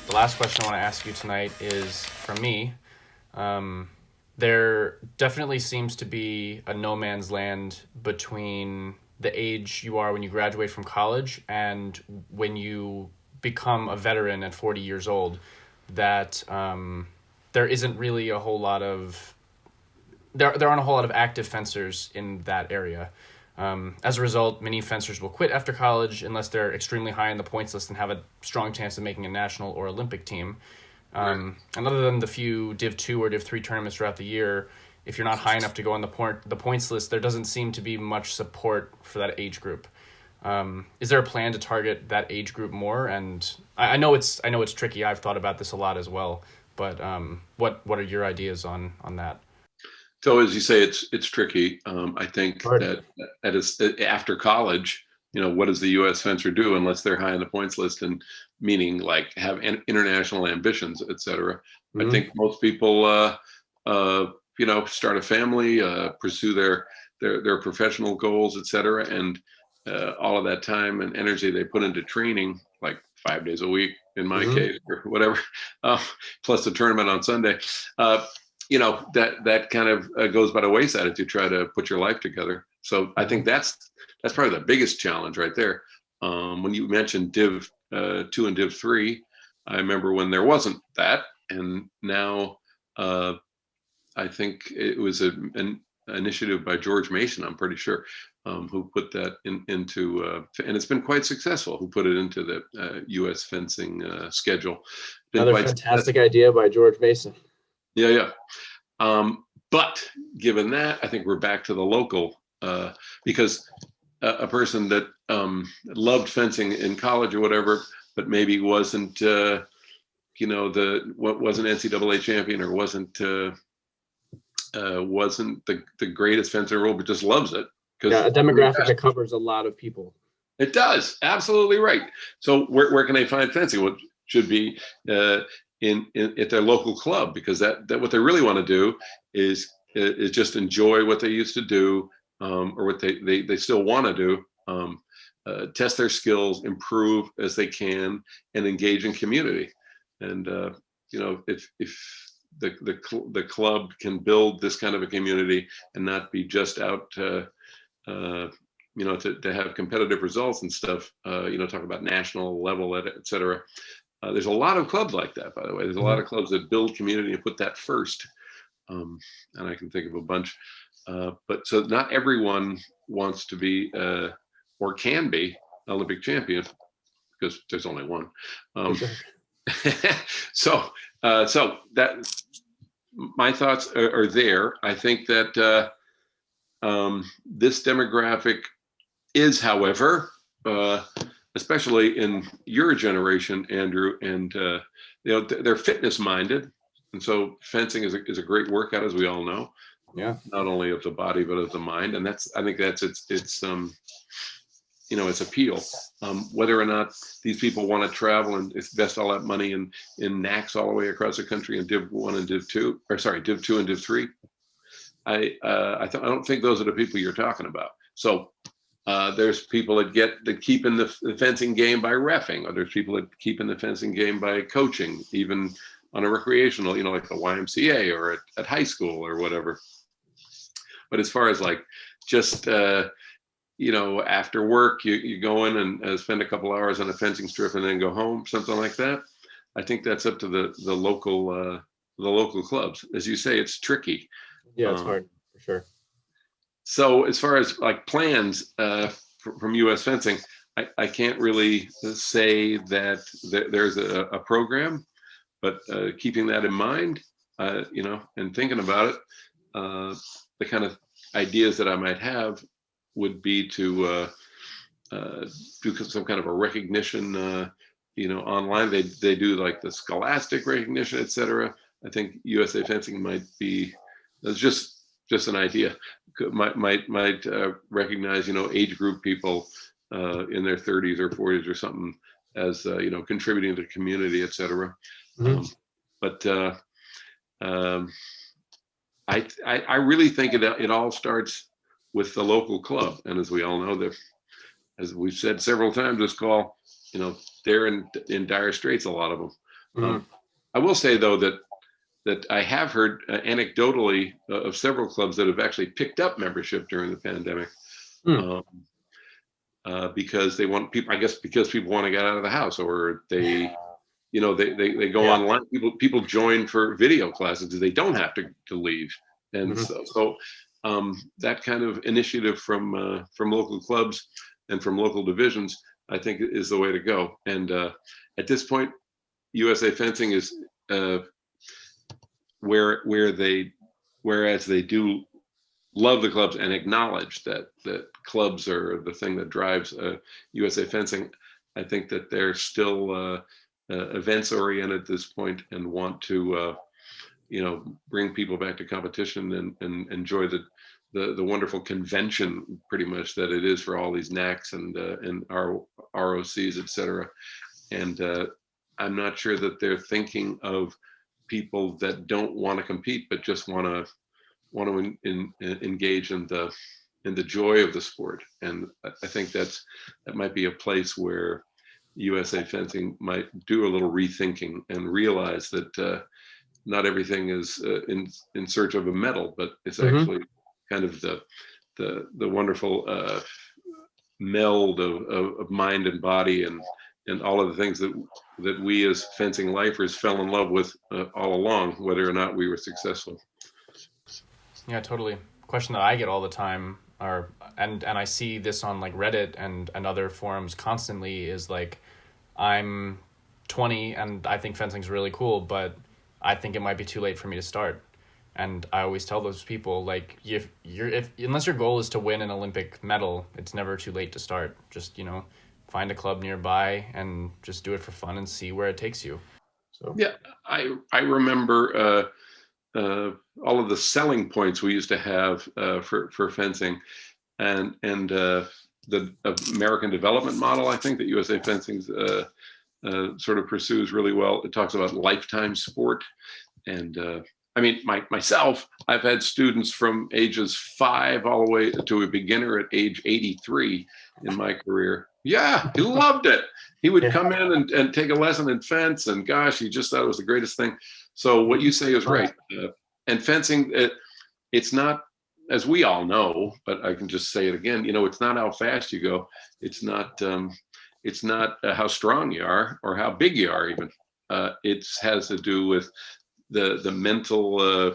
the last question I want to ask you tonight is from me. There definitely seems to be a no man's land between the age you are when you graduate from college and when you become a veteran at 40 years old. That there isn't really a whole lot of there aren't a whole lot of active fencers in that area. As a result, many fencers will quit after college unless they're extremely high in the points list and have a strong chance of making a national or Olympic team. And other than the few DIV2 or DIV3 tournaments throughout the year, if you're not high enough to go on the points list, there doesn't seem to be much support for that age group. Is there a plan to target that age group more? And I know it's tricky. I've thought about this a lot as well. But what are your ideas on that? So as you say, it's tricky. I think Right. that after college, what does the U.S. fencer do unless they're high on the points list, and meaning like have international ambitions, et cetera. I think most people, start a family, pursue their professional goals, et cetera, and all of that time and energy they put into training, like 5 days a week in my case, or whatever, plus the tournament on Sunday. That kind of goes by the wayside if you try to put your life together. So I think that's probably the biggest challenge right there. When you mentioned DIV2 and DIV3, I remember when there wasn't that, and now I think it was an initiative by George Mason, I'm pretty sure, who put that into, and it's been quite successful, who put it into the U.S. fencing schedule. Another fantastic idea by George Mason. Yeah. But given that, I think we're back to the local, because a person that loved fencing in college or whatever, but maybe wasn't, wasn't NCAA champion, or wasn't the greatest fencer in the world, but just loves it. Yeah, a demographic that covers a lot of people. It does, absolutely right. So where can they find fencing? What should be at their local club, because that what they really want to do is just enjoy what they used to do, or what they still want to do, test their skills, improve as they can, and engage in community. And if the club can build this kind of a community and not be just out to have competitive results and stuff, talk about national level, et cetera. There's a lot of clubs like that, by the way. There's a lot of clubs that build community and put that first. And I can think of a bunch. But so not everyone wants to be or can be Olympic champion, because there's only one. So that my thoughts are there. I think that this demographic is, however, especially in your generation, Andrew, and they're fitness minded, and so fencing is a great workout, as we all know. Yeah. Not only of the body but of the mind, and I think that's its appeal. Whether or not these people want to travel and invest all that money in NACs all the way across the country in DIV1 and DIV2, DIV2 and DIV3, I don't think those are the people you're talking about. So there's people that keep in the fencing game by reffing, or there's people that keep in the fencing game by coaching, even on a recreational, like the YMCA or at high school or whatever. But as far as like just after work, you go in and spend a couple hours on a fencing strip and then go home, something like that, I think that's up to the local clubs. As you say, it's tricky. Yeah, it's hard for sure. So as far as like plans from U.S. fencing, I can't really say that there's a program, but keeping that in mind, and thinking about it, the kind of ideas that I might have would be to do some kind of a recognition, online. They do like the scholastic recognition, et cetera. I think USA Fencing might be, it's just an idea, might recognize, age group people in their 30s or 40s or something as, contributing to the community, et cetera. But I really think it all starts with the local club. And as we all know, as we've said several times this call, they're in dire straits, a lot of them. Mhm. I will say though that I have heard anecdotally of several clubs that have actually picked up membership during the pandemic. Mm. Um, because they want people, I guess, because people want to get out of the house, or they go Yeah. online. People join for video classes because they don't have to leave, and Mhm. so that kind of initiative from local clubs and from local divisions, I think, is the way to go. And at this point, USA Fencing is whereas they do love the clubs and acknowledge that clubs are the thing that drives USA Fencing. I think that they're still events oriented at this point and want to bring people back to competition and enjoy the wonderful convention pretty much that it is for all these NACs and ROCs, etc. And I'm not sure that they're thinking of people that don't want to compete but just want to engage in the joy of the sport. And I think that might be a place where USA Fencing might do a little rethinking and realize that not everything is in search of a medal, but it's Mhm. actually kind of the wonderful meld of mind and body and all of the things that we as fencing lifers fell in love with all along, whether or not we were successful. Yeah, totally. Question that I get all the time, and I see this on like Reddit and other forums constantly, is like, I'm 20 and I think fencing's really cool, but I think it might be too late for me to start. And I always tell those people, like, if unless your goal is to win an Olympic medal, it's never too late to start. Just, find a club nearby and just do it for fun and see where it takes you. So Yeah, I remember all of the selling points we used to have for fencing, and the American development model. I think that USA Fencing sort of pursues really well. It talks about lifetime sport, and I mean, myself, I've had students from ages 5 all the way to a beginner at age 83 in my career. Yeah, he loved it. He would yeah. come in and take a lesson in fence, and gosh, he just thought it was the greatest thing. So what you say is right. And fencing, it's not, as we all know, but I can just say it again. It's not how fast you go. It's not. It's not how strong you are or how big you are even. It has to do with the mental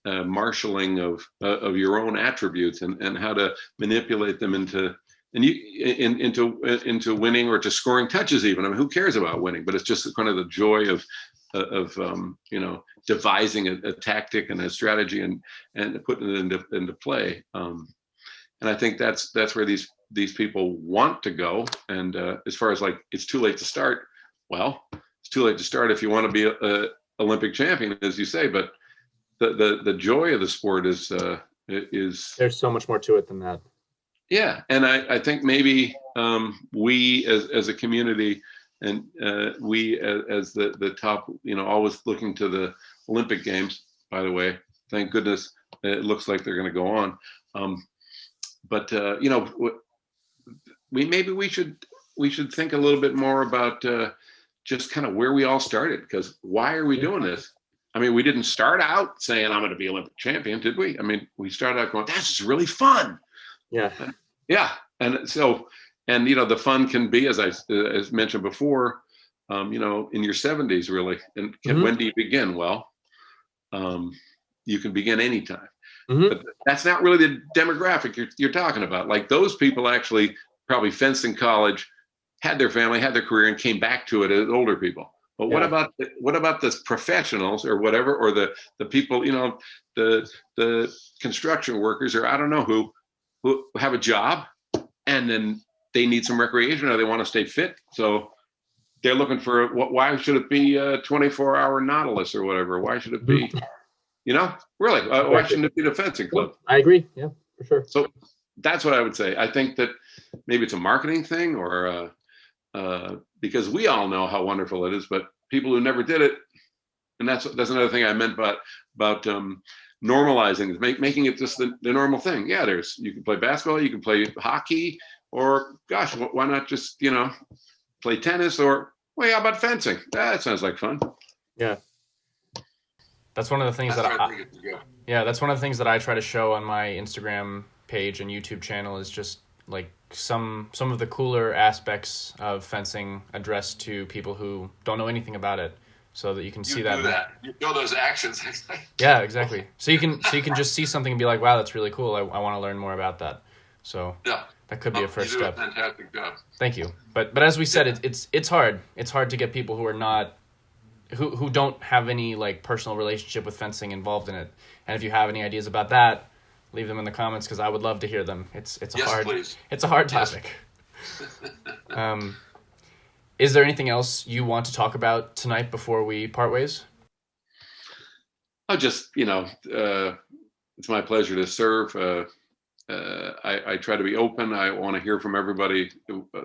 marshaling of your own attributes and how to manipulate them into winning or to scoring touches even. I mean, who cares about winning? But it's just kind of the joy of devising a tactic and a strategy and putting it into play. And I think that's where these people want to go. And as far as like, it's too late to start. Well, it's too late to start if you want to be a Olympic champion, as you say. But the joy of the sport is There's so much more to it than that. Yeah, and I think maybe we as a community and we as the top, always looking to the Olympic Games. By the way, thank goodness it looks like they're going to go on. But we should think a little bit more about just kind of where we all started, because why are we doing this? I mean, we didn't start out saying I'm going to be Olympic champion, did we? I mean, we started out going, "That's really fun." Yeah. Yeah, and so, and the fun can be, as mentioned before, in your 70s, really. And when do you begin? Well, you can begin anytime. But that's not really the demographic you're talking about. Like, those people actually probably fenced in college, had their family, had their career, and came back to it as older people. But what about the professionals or whatever, or the people, the construction workers, or I don't know who have a job and then they need some recreation or they want to stay fit. So they're looking for why should it be a 24-hour Nautilus or whatever? Why should it be, really, why shouldn't it be the fencing club? I agree. Yeah, for sure. So that's what I would say. I think that maybe it's a marketing thing, or because we all know how wonderful it is, but people who never did it, and that's another thing I meant about normalizing, making it just the normal thing. Yeah, you can play basketball, you can play hockey, or gosh, why not just play tennis, or how about fencing? That sounds like fun. Yeah. That's one of the things That's that where I think it's good. yeah, that's one of the things that I try to show on my Instagram page and YouTube channel is just like some of the cooler aspects of fencing addressed to people who don't know anything about it, so that you can see You that. do that. You know those actions. Yeah, exactly. So you can just see something and be like, wow, that's really cool. I want to learn more about that. So Yeah. that could be a first You do a step. fantastic job. Thank you. But as we said, Yeah. it's hard. It's hard to get people who are not who don't have any like personal relationship with fencing involved in it. And if you have any ideas about that, leave them in the comments because I would love to hear them. It's a Yes, hard please. it's a hard Yes. topic. Is there anything else you want to talk about tonight before we part ways? I just, it's my pleasure to serve. I try to be open. I want to hear from everybody,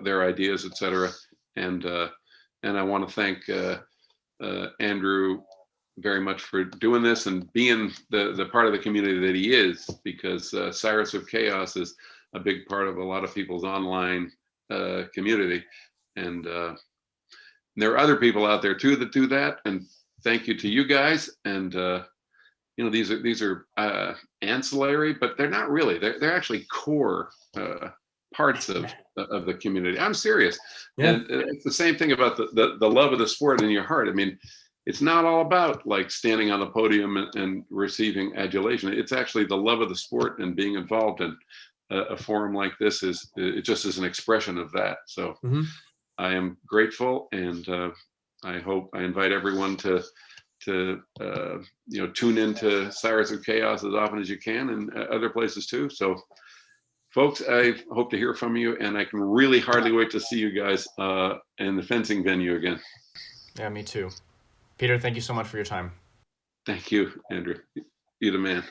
their ideas, etc. And I want to thank Andrew very much for doing this and being the part of the community that he is, because Cyrus of Chaos is a big part of a lot of people's online community. And there are other people out there too that do that. And thank you to you guys. And these are ancillary, but they're not really. They're actually core parts of the community. I'm serious. Yeah. And it's the same thing about the love of the sport in your heart. I mean, it's not all about like standing on the podium and receiving adulation. It's actually the love of the sport, and being involved in a forum like this it just is an expression of that. So I am grateful, and I invite everyone to tune into Cyrus of Chaos as often as you can, and other places too. So folks, I hope to hear from you, and I can really hardly wait to see you guys in the fencing venue again. Yeah, me too. Peter, thank you so much for your time. Thank you, Andrew. You're the man.